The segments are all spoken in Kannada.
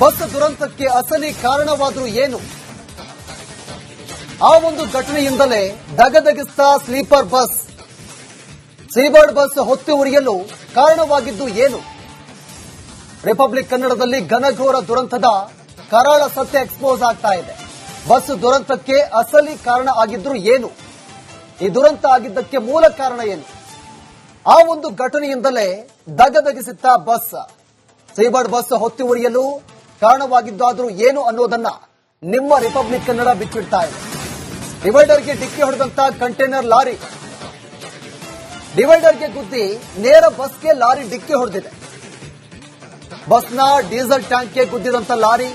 ಬಸ್ ದುರಂತಕ್ಕೆ ಅಸಲಿ ಕಾರಣವಾದರೂ ಏನು? ಆ ಒಂದು ಘಟನೆಯಿಂದಲೇ ದಗದಗಿಸ್ತಾ ಸ್ಲೀಪರ್ ಬಸ್ ಸೀಬರ್ಡ್ ಬಸ್ ಹೊತ್ತಿ ಉರಿಯಲು ಕಾರಣವಾಗಿದ್ದು ಏನು? ರಿಪಬ್ಲಿಕ್ ಕನ್ನಡದಲ್ಲಿ ಘನಘೋರ ದುರಂತದ ಕರಾಳ ಸತ್ಯ ಎಕ್ಸ್ಪೋಸ್ ಆಗ್ತಾ ಇದೆ. ಬಸ್ ದುರಂತಕ್ಕೆ ಅಸಲಿ ಕಾರಣ ಆಗಿದ್ರು ಏನು? ಈ ದುರಂತ ಆಗಿದ್ದಕ್ಕೆ ಮೂಲ ಕಾರಣ ಏನು? ಆ ಒಂದು ಘಟನೆಯಿಂದಲೇ ದಗದಗಿಸಿತ್ತ ಬಸ್ ಸೀಬರ್ಡ್ ಬಸ್ ಹೊತ್ತಿ ಉರಿಯಲು ಕಾರಣವಾಗಿದ್ದಾದ್ರೂ ಏನು ಅನ್ನೋದನ್ನ ನಿಮ್ಮ ರಿಪಬ್ಲಿಕ್ ಕನ್ನಡ ಬಿಚ್ಚಿಡ್ತಾ ಇದೆ. ಡಿವೈಡರ್ಗೆ ಡಿಕ್ಕಿ ಹೊಡೆದಂತ ಕಂಟೈನರ್ ಲಾರಿ ಡಿವೈಡರ್ಗೆ ಗುದ್ದಿ ನೇರ ಬಸ್ಗೆ ಲಾರಿ ಡಿಕ್ಕಿ ಹೊಡೆದಿದೆ. ಬಸ್ನ ಡೀಸೆಲ್ ಟ್ಯಾಂಕ್ಗೆ ಗುದ್ದಿದಂತ ಲಾರಿ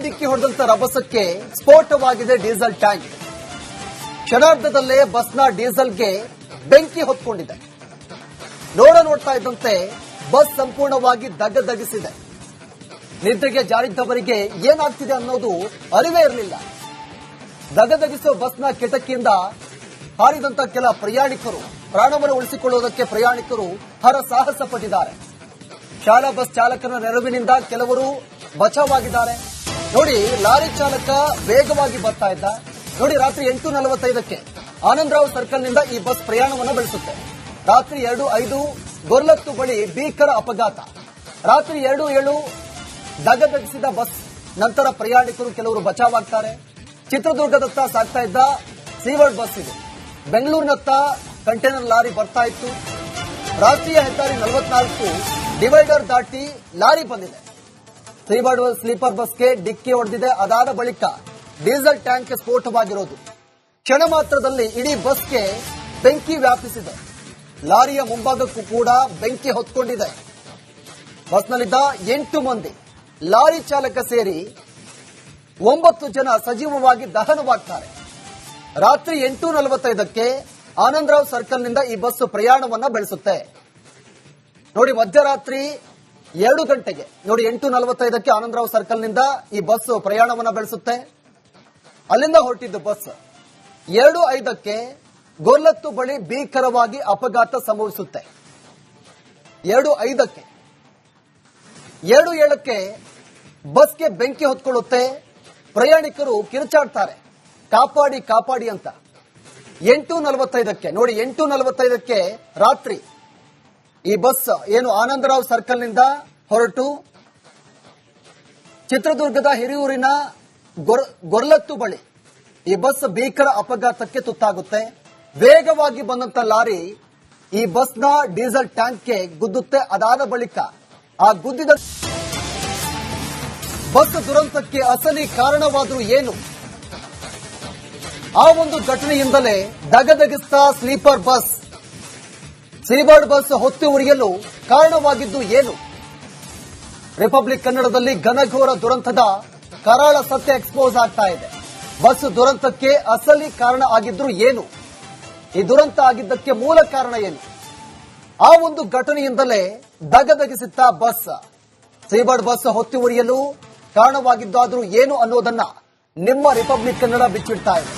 ಡಿಕ್ಕಿ ಹೊಡೆದಂತ ರಭಸಕ್ಕೆ ಸ್ಫೋಟವಾಗಿದೆ ಡೀಸೆಲ್ ಟ್ಯಾಂಕ್. ಕ್ಷಣಾರ್ಧದಲ್ಲೇ ಬಸ್ನ ಡೀಸೆಲ್ಗೆ ಬೆಂಕಿ ಹೊತ್ಕೊಂಡಿದೆ. ನೋಡ್ತಾ ಇದ್ದಂತೆ ಬಸ್ ಸಂಪೂರ್ಣವಾಗಿ ದಗದಗಿಸಿದೆ. ನಿದ್ರೆಗೆ ಜಾರಿದ್ದವರಿಗೆ ಏನಾಗ್ತಿದೆ ಅನ್ನೋದು ಅರಿವೇ ಇರಲಿಲ್ಲ. ದಗದಗಿಸುವ ಬಸ್ನ ಕಿಟಕಿಯಿಂದ ಹಾರಿದಂತ ಕೆಲ ಪ್ರಯಾಣಿಕರು ಪ್ರಾಣವನ್ನು ಉಳಿಸಿಕೊಳ್ಳುವುದಕ್ಕೆ ಪ್ರಯಾಣಿಕರು ಹರಸಾಹಸ ಪಟ್ಟಿದ್ದಾರೆ. ಶಾಲಾ ಬಸ್ ಚಾಲಕನ ನೆರವಿನಿಂದ ಕೆಲವರು ಬಚಾವಾಗಿದ್ದಾರೆ. ನೋಡಿ, ಲಾರಿ ಚಾಲಕ ವೇಗವಾಗಿ ಬರ್ತಾ ಇದ್ದ. ನೋಡಿ, ರಾತ್ರಿ 8:45ಕ್ಕೆ ಆನಂದರಾವ್ ಸರ್ಕಲ್ನಿಂದ ಈ ಬಸ್ ಪ್ರಯಾಣವನ್ನು ಬೆಳೆಸುತ್ತೆ. ರಾತ್ರಿ 2:05 ಗೊರ್ಲತ್ತು ಬಳಿ ಭೀಕರ ಅಪಘಾತ. ರಾತ್ರಿ 2:07 ದಗದಗಿಸಿದ ಬಸ್. ನಂತರ ಪ್ರಯಾಣಿಕರು ಕೆಲವರು ಬಚಾವಾಗ್ತಾರೆ. ಚಿತ್ರದುರ್ಗದತ್ತ ಸಾಗ್ತಾ ಇದ್ದ ಸೀವರ್ಡ್ ಬಸ್ ಇದೆ. ಬೆಂಗಳೂರಿನತ್ತ ಕಂಟೈನರ್ ಲಾರಿ ಬರ್ತಾ ಇತ್ತು. ರಾಷ್ಟ್ರೀಯ ಹೆದ್ದಾರಿ 44 ಡಿವೈಡರ್ ದಾಟಿ ಲಾರಿ ಬಂದಿದೆ. ಸೀವರ್ಡ್ ಸ್ಲೀಪರ್ ಬಸ್ಗೆ ಡಿಕ್ಕಿ ಹೊಡೆದಿದೆ. ಅದಾದ ಬಳಿಕ ಡೀಸೆಲ್ ಟ್ಯಾಂಕ್ ಸ್ಫೋಟವಾಗಿರೋದು. ಕ್ಷಣ ಮಾತ್ರದಲ್ಲಿ ಇಡೀ ಬಸ್ಗೆ ಬೆಂಕಿ ವ್ಯಾಪಿಸಿದೆ. ಲಾರಿಯ ಮುಂಭಾಗಕ್ಕೂ ಕೂಡ ಬೆಂಕಿ ಹೊತ್ಕೊಂಡಿದೆ. ಬಸ್ನಲ್ಲಿದ್ದ 8 ಮಂದಿ, ಲಾರಿ ಚಾಲಕ ಸೇರಿ 9 ಜನ ಸಜೀವವಾಗಿ ದಹನವಾಗ್ತಾರೆ. ರಾತ್ರಿ 8:45ಕ್ಕೆ ಆನಂದರಾವ್ ಸರ್ಕಲ್ನಿಂದ ಈ ಬಸ್ ಪ್ರಯಾಣವನ್ನ ಬೆಳೆಸುತ್ತೆ. ನೋಡಿ, ಮಧ್ಯರಾತ್ರಿ 2 ಗಂಟೆಗೆ ನೋಡಿ 8:45ಕ್ಕೆ ಆನಂದರಾವ್ ಸರ್ಕಲ್ನಿಂದ ಈ ಬಸ್ ಪ್ರಯಾಣವನ್ನ ಬೆಳೆಸುತ್ತೆ. ಅಲ್ಲಿಂದ ಹೊರಟಿದ್ದು ಬಸ್ 2:05ಕ್ಕೆ ಗೊರ್ಲತ್ತು ಬಳಿ ಭೀಕರವಾಗಿ ಅಪಘಾತ ಸಂಭವಿಸುತ್ತೆ. 2:05ಕ್ಕೆ 2:07ಕ್ಕೆ ಬಸ್ಗೆ ಬೆಂಕಿ ಹೊತ್ಕೊಳ್ಳುತ್ತೆ. ಪ್ರಯಾಣಿಕರು ಕಿರುಚಾಡ್ತಾರೆ, ಕಾಪಾಡಿ ಕಾಪಾಡಿ ಅಂತ. 8:45ಕ್ಕೆ ನೋಡಿ 8:45ಕ್ಕೆ ರಾತ್ರಿ ಈ ಬಸ್ ಏನು ಆನಂದರಾವ್ ಸರ್ಕಲ್ನಿಂದ ಹೊರಟು ಚಿತ್ರದುರ್ಗದ ಹಿರಿಯೂರಿನ ಗೊರ್ಲತ್ತು ಬಳಿ ಈ ಬಸ್ ಭೀಕರ ಅಪಘಾತಕ್ಕೆ ತುತ್ತಾಗುತ್ತೆ. ವೇಗವಾಗಿ ಬಂದಂತ ಲಾರಿ ಈ ಬಸ್ನ ಡೀಸೆಲ್ ಟ್ಯಾಂಕ್ಗೆ ಗುದ್ದುತ್ತೆ. ಅದಾದ ಬಳಿಕ ಆ ಗುದ್ದಿದ ಬಸ್ ದುರಂತಕ್ಕೆ ಅಸಲಿ ಕಾರಣವಾದರೂ ಏನು? ಆ ಒಂದು ಘಟನೆಯಿಂದಲೇ ದಗದಗಿಸ್ತಾ ಸ್ಲೀಪರ್ ಬಸ್ ಸೀಬರ್ಡ್ ಬಸ್ ಹೊತ್ತಿ ಉರಿಯಲು ಕಾರಣವಾಗಿದ್ದು ಏನು? ರಿಪಬ್ಲಿಕ್ ಕನ್ನಡದಲ್ಲಿ ಘನಘೋರ ದುರಂತದ ಕರಾಳ ಸತ್ಯ ಎಕ್ಸ್ಪೋಸ್ ಆಗ್ತಾ ಇದೆ. ಬಸ್ ದುರಂತಕ್ಕೆ ಅಸಲಿ ಕಾರಣ ಆಗಿದ್ರು ಏನು? ಈ ದುರಂತ ಆಗಿದ್ದಕ್ಕೆ ಮೂಲ ಕಾರಣ ಏನು? ಆ ಒಂದು ಘಟನೆಯಿಂದಲೇ ದಗದಗಿಸಿತ್ತ ಬಸ್ ಸೀಬರ್ಡ್ ಬಸ್ ಹೊತ್ತಿ ಉರಿಯಲು ಕಾರಣವಾಗಿದ್ದಾದ್ರೂ ಏನು ಅನ್ನೋದನ್ನ ನಿಮ್ಮ ರಿಪಬ್ಲಿಕ್ ಕನ್ನಡ ಬಿಚ್ಚಿಡ್ತಾ ಇದೆ.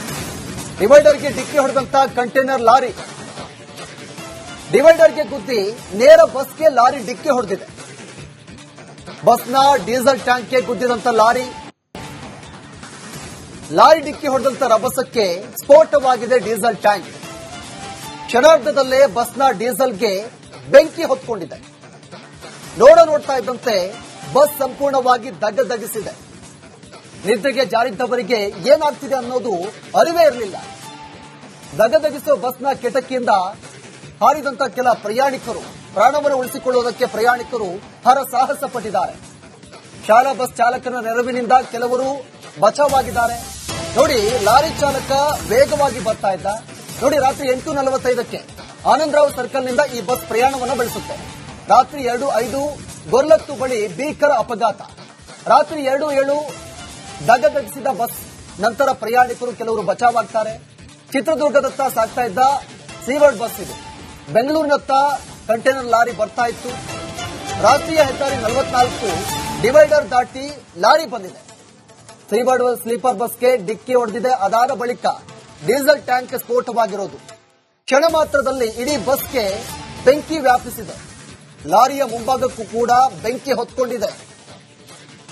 ಡಿವೈಡರ್ಗೆ ಡಿಕ್ಕಿ ಹೊಡೆದಂತ ಕಂಟೈನರ್ ಲಾರಿ ಡಿವೈಡರ್ಗೆ ಗುದ್ದಿ ನೇರ ಬಸ್ಗೆ ಲಾರಿ ಡಿಕ್ಕಿ ಹೊಡೆದಿದೆ. ಬಸ್ನ ಡೀಸೆಲ್ ಟ್ಯಾಂಕ್ಗೆ ಗುದ್ದಿದಂತ ಲಾರಿ ಡಿಕ್ಕಿ ಹೊಡೆದಂತ ರಭಸಕ್ಕೆ ಸ್ಫೋಟವಾಗಿದೆ ಡೀಸೆಲ್ ಟ್ಯಾಂಕ್. ಕ್ಷಣಾರ್ಧದಲ್ಲೇ ಬಸ್ನ ಡೀಸೆಲ್ಗೆ ಬೆಂಕಿ ಹೊತ್ಕೊಂಡಿದೆ. ನೋಡ್ತಾ ಇದ್ದಂತೆ ಬಸ್ ಸಂಪೂರ್ಣವಾಗಿ ದಗದಗಿಸಿದೆ. ನಿದ್ರೆಗೆ ಜಾರಿದ್ದವರಿಗೆ ಏನಾಗ್ತಿದೆ ಅನ್ನೋದು ಅರಿವೇ ಇರಲಿಲ್ಲ. ದಗದಗಿಸುವ ಬಸ್ನ ಕಿಟಕಿಯಿಂದ ಹಾರಿದಂತ ಕೆಲ ಪ್ರಯಾಣಿಕರು ಪ್ರಾಣವನ್ನು ಉಳಿಸಿಕೊಳ್ಳುವುದಕ್ಕೆ ಪ್ರಯಾಣಿಕರು ಹರಸಾಹಸ ಪಟ್ಟಿದ್ದಾರೆ. ಶಾಲಾ ಬಸ್ ಚಾಲಕನ ನೆರವಿನಿಂದ ಕೆಲವರು ಬಚಾವಾಗಿದ್ದಾರೆ. ನೋಡಿ, ಲಾರಿ ಚಾಲಕ ವೇಗವಾಗಿ ಬರ್ತಾ ಇದ್ದ. ನೋಡಿ, ರಾತ್ರಿ 8:45ಕ್ಕೆ ಆನಂದರಾವ್ ಸರ್ಕಲ್ನಿಂದ ಈ ಬಸ್ ಪ್ರಯಾಣವನ್ನು ಬೆಳೆಸುತ್ತೆ. ರಾತ್ರಿ 2:05 ಗೊರ್ಲತ್ತು ಬಳಿ ಭೀಕರ ಅಪಘಾತ. ರಾತ್ರಿ 2:07 ದಗದಗಿಸಿದ ಬಸ್. ನಂತರ ಪ್ರಯಾಣಿಕರು ಕೆಲವರು ಬಚಾವಾಗ್ತಾರೆ. ಚಿತ್ರದುರ್ಗದತ್ತ ಸಾಗ್ತಾ ಇದ್ದ ಸೀವರ್ಡ್ ಬಸ್ ಇದೆ. ಬೆಂಗಳೂರಿನತ್ತ ಕಂಟೈನರ್ ಲಾರಿ ಬರ್ತಾ ಇತ್ತು. ರಾಷ್ಟ್ರೀಯ ಹೆದ್ದಾರಿ 44 ಡಿವೈಡರ್ ದಾಟಿ ಲಾರಿ ಬಂದಿದೆ. ಸೀಬರ್ಡ್ ಸ್ಲೀಪರ್ ಬಸ್ಗೆ ಡಿಕ್ಕಿ ಹೊಡೆದಿದೆ. ಅದಾದ ಬಳಿಕ ಡೀಸೆಲ್ ಟ್ಯಾಂಕ್ ಸ್ಫೋಟವಾಗಿರೋದು. ಕ್ಷಣ ಮಾತ್ರದಲ್ಲಿ ಇಡೀ ಬಸ್ಗೆ ಬೆಂಕಿ ವ್ಯಾಪಿಸಿದೆ. ಲಾರಿಯ ಮುಂಭಾಗಕ್ಕೂ ಕೂಡ ಬೆಂಕಿ ಹೊತ್ಕೊಂಡಿದೆ.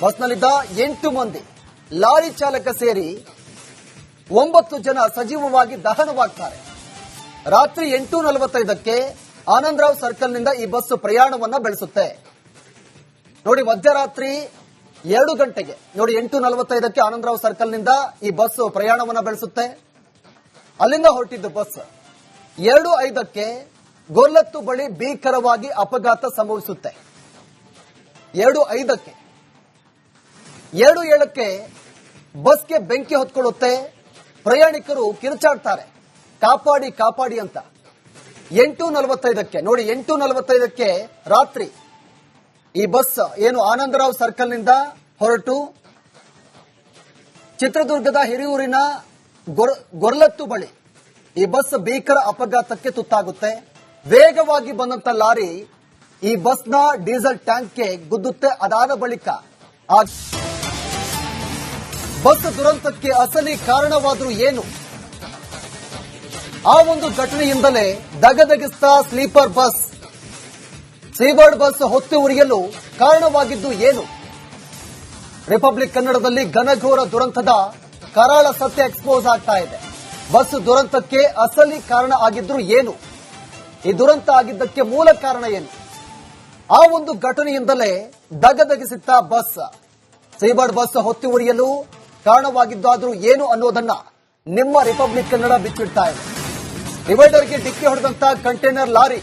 ಬಸ್ನಲ್ಲಿದ್ದ 8 ಮಂದಿ, ಲಾರಿ ಚಾಲಕ ಸೇರಿ 9 ಜನ ಸಜೀವವಾಗಿ ದಹನವಾಗ್ತಾರೆ. ರಾತ್ರಿ 8:45ಕ್ಕೆ ಆನಂದರಾವ್ ಸರ್ಕಲ್ನಿಂದ ಈ ಬಸ್ ಪ್ರಯಾಣವನ್ನ ಬೆಳೆಸುತ್ತೆ. ನೋಡಿ, ಮಧ್ಯರಾತ್ರಿ 2 ಗಂಟೆಗೆ ನೋಡಿ 8:45ಕ್ಕೆ ಆನಂದರಾವ್ ಸರ್ಕಲ್ನಿಂದ ಈ ಬಸ್ ಪ್ರಯಾಣವನ್ನ ಬೆಳೆಸುತ್ತೆ. ಅಲ್ಲಿಂದ ಹೊರಟಿದ್ದು ಬಸ್ 2:05ಕ್ಕೆ ಗೊರ್ಲತ್ತು ಬಳಿ ಭೀಕರವಾಗಿ ಅಪಘಾತ ಸಂಭವಿಸುತ್ತೆ. 2:05ಕ್ಕೆ 2:07ಕ್ಕೆ ಬಸ್ಗೆ ಬೆಂಕಿ ಹೊತ್ಕೊಳ್ಳುತ್ತೆ. ಪ್ರಯಾಣಿಕರು ಕಿರುಚಾಡ್ತಾರೆ, ಕಾಪಾಡಿ ಕಾಪಾಡಿ ಅಂತ. 8:45ಕ್ಕೆ ನೋಡಿ 8:45ಕ್ಕೆ ರಾತ್ರಿ ಈ ಬಸ್ ಏನು ಆನಂದರಾವ್ ಸರ್ಕಲ್ನಿಂದ ಹೊರಟು ಚಿತ್ರದುರ್ಗದ ಹಿರಿಯೂರಿನ ಗೊರ್ಲತ್ತು ಬಳಿ ಈ ಬಸ್ ಭೀಕರ ಅಪಘಾತಕ್ಕೆ ತುತ್ತಾಗುತ್ತೆ. ವೇಗವಾಗಿ ಬಂದಂತ ಲಾರಿ ಈ ಬಸ್ನ ಡೀಸೆಲ್ ಟ್ಯಾಂಕ್ಗೆ ಗುದ್ದುತ್ತೆ. ಅದಾದ ಬಳಿಕ ಆ ಬಸ್ ದುರಂತಕ್ಕೆ ಅಸಲಿ ಕಾರಣವಾದರೂ ಏನು? ಆ ಒಂದು ಘಟನೆಯಿಂದಲೇ ದಗದಗಿಸ್ತಾ ಸ್ಲೀಪರ್ ಬಸ್, ಸೀಬರ್ಡ್ ಬಸ್ ಹೊತ್ತು ಉರಿಯಲು ಕಾರಣವಾಗಿದ್ದು ಏನು? ರಿಪಬ್ಲಿಕ್ ಕನ್ನಡದಲ್ಲಿ ಘನಘೋರ ದುರಂತದ ಕರಾಳ ಸತ್ಯ ಎಕ್ಸ್ಪೋಸ್ ಆಗ್ತಾ ಇದೆ. ಬಸ್ ದುರಂತಕ್ಕೆ ಅಸಲಿ ಕಾರಣ ಆಗಿದ್ರು ಏನು? ಈ ದುರಂತ ಆಗಿದ್ದಕ್ಕೆ ಮೂಲ ಕಾರಣ ಏನು? ಆ ಒಂದು ಘಟನೆಯಿಂದಲೇ ದಗದಗಿಸಿತ್ತ ಬಸ್, ಸೀಬರ್ಡ್ ಬಸ್ ಹೊತ್ತು ಉರಿಯಲು ಕಾರಣವಾಗಿದ್ದಾದ್ರೂ ಏನು ಅನ್ನೋದನ್ನ ನಿಮ್ಮ ರಿಪಬ್ಲಿಕ್ ಕನ್ನಡ ಬಿಚ್ಚಿಡ್ತಾ ಇದೆ. ಡಿವೈಡರ್ಗೆ ಡಿಕ್ಕಿ ಹೊಡೆದಂತ ಕಂಟೈನರ್ ಲಾರಿ,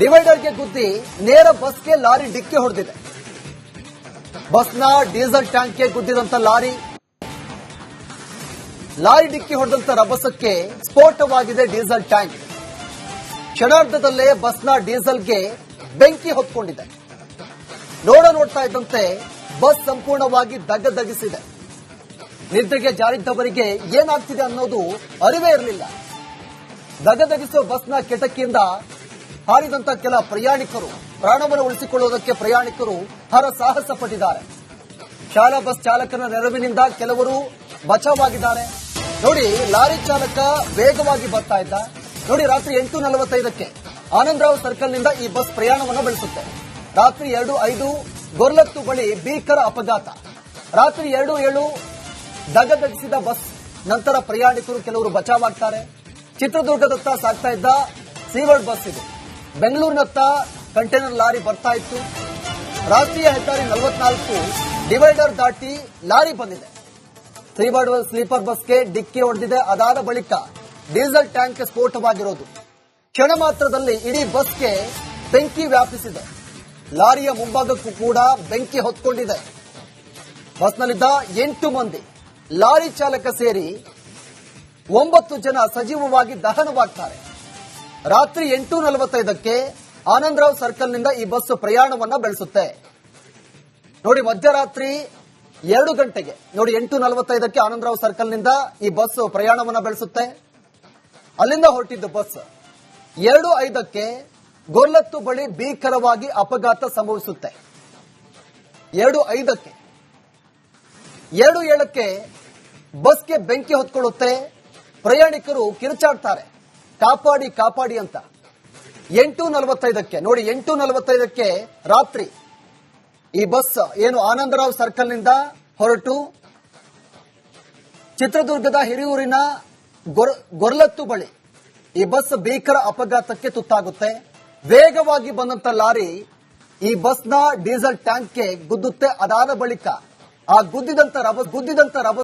ಡಿವೈಡರ್ಗೆ ಗುದ್ದಿ ನೇರ ಬಸ್ಗೆ ಲಾರಿ ಡಿಕ್ಕಿ ಹೊಡೆದಿದೆ. ಬಸ್ನ ಡೀಸೆಲ್ ಟ್ಯಾಂಕ್ಗೆ ಗುದ್ದಿದಂತ ಲಾರಿ ಡಿಕ್ಕಿ ಹೊಡೆದಂತ ರಭಸಕ್ಕೆ ಸ್ಫೋಟವಾಗಿದೆ ಡೀಸೆಲ್ ಟ್ಯಾಂಕ್. ಕ್ಷಣಾರ್ಧದಲ್ಲೇ ಬಸ್ನ ಡೀಸೆಲ್ಗೆ ಬೆಂಕಿ ಹೊತ್ಕೊಂಡಿದೆ. ನೋಡ್ತಾ ಇದ್ದಂತೆ ಬಸ್ ಸಂಪೂರ್ಣವಾಗಿ ದಗದಗಿಸಿದೆ. ನಿದ್ರೆಗೆ ಜಾರಿದ್ದವರಿಗೆ ಏನಾಗ್ತಿದೆ ಅನ್ನೋದು ಅರಿವೇ ಇರಲಿಲ್ಲ. ದಗದಗಿಸುವ ಬಸ್ನ ಕಿಟಕಿಯಿಂದ ಹಾರಿದಂತ ಕೆಲ ಪ್ರಯಾಣಿಕರು ಪ್ರಾಣವನ್ನು ಉಳಿಸಿಕೊಳ್ಳುವುದಕ್ಕೆ ಪ್ರಯಾಣಿಕರು ಹರಸಾಹಸ ಪಟ್ಟಿದ್ದಾರೆ. ಶಾಲಾ ಬಸ್ ಚಾಲಕನ ನೆರವಿನಿಂದ ಕೆಲವರು ಬಚಾವಾಗಿದ್ದಾರೆ. ನೋಡಿ, ಲಾರಿ ಚಾಲಕ ವೇಗವಾಗಿ ಬರ್ತಾ ಇದ್ದ. ನೋಡಿ, ರಾತ್ರಿ 8:45ಕ್ಕೆ ಆನಂದರಾವ್ ಸರ್ಕಲ್ನಿಂದ ಈ ಬಸ್ ಪ್ರಯಾಣವನ್ನು ಬೆಳೆಸುತ್ತೆ. ರಾತ್ರಿ 2:05 ಗೊರ್ಲತ್ತು ಬಳಿ ಭೀಕರ ಅಪಘಾತ. ರಾತ್ರಿ 2:07 ದಗದಗಿಸಿದ ಬಸ್. ನಂತರ ಪ್ರಯಾಣಿಕರು ಕೆಲವರು ಬಚಾವಾಗ್ತಾರೆ. ಚಿತ್ರದುರ್ಗದತ್ತ ಸಾಗ್ತಾ ಇದ್ದ ಸೀವರ್ಡ್ ಬಸ್ ಇದು. ಬೆಂಗಳೂರಿನತ್ತ ಕಂಟೈನರ್ ಲಾರಿ ಬರ್ತಾ ಇತ್ತು. ರಾಷ್ಟ್ರೀಯ ಹೆದ್ದಾರಿ 44 ಡಿವೈಡರ್ ದಾಟಿ ಲಾರಿ ಬಂದಿದೆ. ಸೀವರ್ಡ್ ಸ್ಲೀಪರ್ ಬಸ್ಗೆ ಡಿಕ್ಕಿ ಹೊಡೆದಿದೆ. ಅದಾದ ಬಳಿಕ ಡೀಸೆಲ್ ಟ್ಯಾಂಕ್ ಸ್ಫೋಟವಾಗಿರೋದು. ಕ್ಷಣ ಮಾತ್ರದಲ್ಲಿ ಇಡೀ ಬಸ್ಗೆ ಬೆಂಕಿ ವ್ಯಾಪಿಸಿದೆ. ಲಾರಿಯ ಮುಂಭಾಗಕ್ಕೂ ಕೂಡ ಬೆಂಕಿ ಹೊತ್ಕೊಂಡಿದೆ. ಬಸ್ನಲ್ಲಿದ್ದ 8 ಮಂದಿ, ಲಾರಿ ಚಾಲಕ ಸೇರಿ 9 ಜನ ಸಜೀವವಾಗಿ ದಹನವಾಗ್ತಾರೆ. ರಾತ್ರಿ 8:45ಕ್ಕೆ ಆನಂದರಾವ್ ಸರ್ಕಲ್ನಿಂದ ಈ ಬಸ್ ಪ್ರಯಾಣವನ್ನ ಬೆಳೆಸುತ್ತೆ. ನೋಡಿ, ಮಧ್ಯರಾತ್ರಿ 2 ಗಂಟೆಗೆ ನೋಡಿ 8:45ಕ್ಕೆ ಆನಂದರಾವ್ ಸರ್ಕಲ್ನಿಂದ ಈ ಬಸ್ ಪ್ರಯಾಣವನ್ನ ಬೆಳೆಸುತ್ತೆ. ಅಲ್ಲಿಂದ ಹೊರಟಿದ್ದು ಬಸ್ 2:05ಕ್ಕೆ ಗೊರ್ಲತ್ತು ಬಳಿ ಭೀಕರವಾಗಿ ಅಪಘಾತ ಸಂಭವಿಸುತ್ತೆ. 2:05ಕ್ಕೆ 2:07ಕ್ಕೆ ಬಸ್ಗೆ ಬೆಂಕಿ ಹೊತ್ಕೊಳ್ಳುತ್ತೆ. ಪ್ರಯಾಣಿಕರು ಕಿರುಚಾಡ್ತಾರೆ, ಕಾಪಾಡಿ ಕಾಪಾಡಿ ಅಂತ. 8:45ಕ್ಕೆ ನೋಡಿ 8:45ಕ್ಕೆ ರಾತ್ರಿ ಈ ಬಸ್ ಏನು ಆನಂದರಾವ್ ಸರ್ಕಲ್ನಿಂದ ಹೊರಟು ಚಿತ್ರದುರ್ಗದ ಹಿರಿಯೂರಿನ ಗೊರ್ಲತ್ತು ಬಳಿ ಈ ಬಸ್ ಭೀಕರ ಅಪಘಾತಕ್ಕೆ ತುತ್ತಾಗುತ್ತೆ. ವೇಗವಾಗಿ ಬಂದಂತ ಲಾರಿ ಈ ಬಸ್ನ ಡೀಸೆಲ್ ಟ್ಯಾಂಕ್ಗೆ ಗುದ್ದುತ್ತೆ. ಅದಾದ ಬಳಿಕ ಆ ಗುದ್ದಿದಂತ ರಭಸ